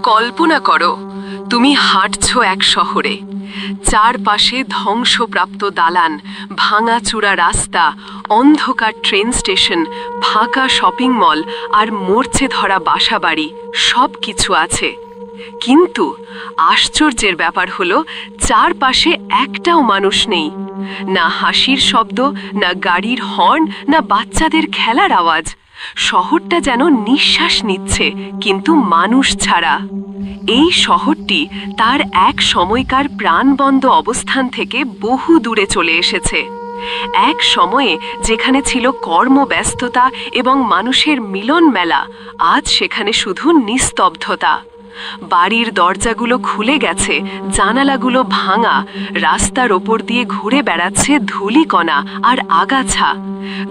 কল্পনা করো, তুমি হাঁটছো এক শহরে। চারপাশে ধ্বংসপ্রাপ্ত দালান, ভাঙাচুরা রাস্তা, অন্ধকার ট্রেন স্টেশন, ফাঁকা শপিং মল আর মরচে ধরা বাসাবাড়ি সব কিছু আছে। কিন্তু আশ্চর্যের ব্যাপার হলো, চারপাশে একটাও মানুষ নেই। না হাসির শব্দ, না গাড়ির হর্ন, না বাচ্চাদের খেলার আওয়াজ। শহরটা যেন নিঃশ্বাস নিচ্ছে, কিন্তু মানুষ ছাড়া। এই শহরটি তার এক সময়কার প্রাণবন্ত অবস্থান থেকে বহু দূরে চলে এসেছে। এক সময়ে যেখানে ছিল কর্মব্যস্ততা এবং মানুষের মিলন মেলা, আজ সেখানে শুধু নিস্তব্ধতা। বাড়ির দরজাগুলো খুলে গেছে, জানালাগুলো ভাঙা, রাস্তার ওপর দিয়ে ঘুরে বেড়াচ্ছে ধূলিকণা আর আগাছা।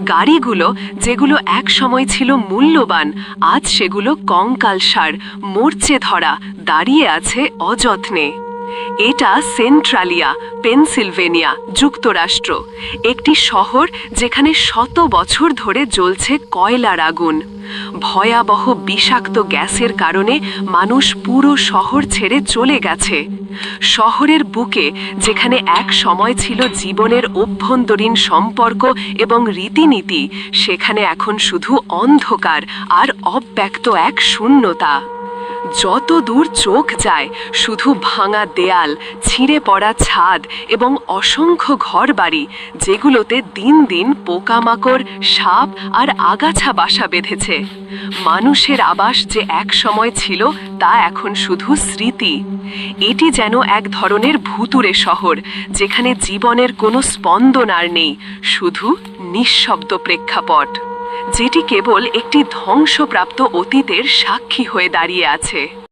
গাড়িগুলো যেগুলো এক সময় ছিল মূল্যবান, আজ সেগুলো কঙ্কালসার, মরচে ধরা, দাঁড়িয়ে আছে অযত্নে। এটা সেন্ট্রালিয়া, পেনসিলভেনিয়া, যুক্তরাষ্ট্র। একটি শহর যেখানে শত বছর ধরে জ্বলছে কয়লার আগুন। ভয়াবহ বিষাক্ত গ্যাসের কারণে মানুষ পুরো শহর ছেড়ে চলে গেছে। শহরের বুকে যেখানে এক সময় ছিল জীবনের অভ্যন্তরীণ সম্পর্ক এবং রীতিনীতি, সেখানে এখন শুধু অন্ধকার আর অব্যক্ত এক শূন্যতা। যত দূর চোখ যায়, শুধু ভাঙা দেয়াল, ছিঁড়ে পড়া ছাদ এবং অসংখ্য ঘরবাড়ি, যেগুলোতে দিন দিন পোকামাকড়, সাপ আর আগাছা বাসা বেঁধেছে। মানুষের আবাস যে এক সময় ছিল, তা এখন শুধু স্মৃতি। এটি যেন এক ধরনের ভুতুড়ে শহর, যেখানে জীবনের কোনো স্পন্দন আর নেই, শুধু নিঃশব্দ প্রেক্ষাপট, যেটি কেবল একটি ধ্বংসপ্রাপ্ত অতীতের সাক্ষী হয়ে দাঁড়িয়ে আছে।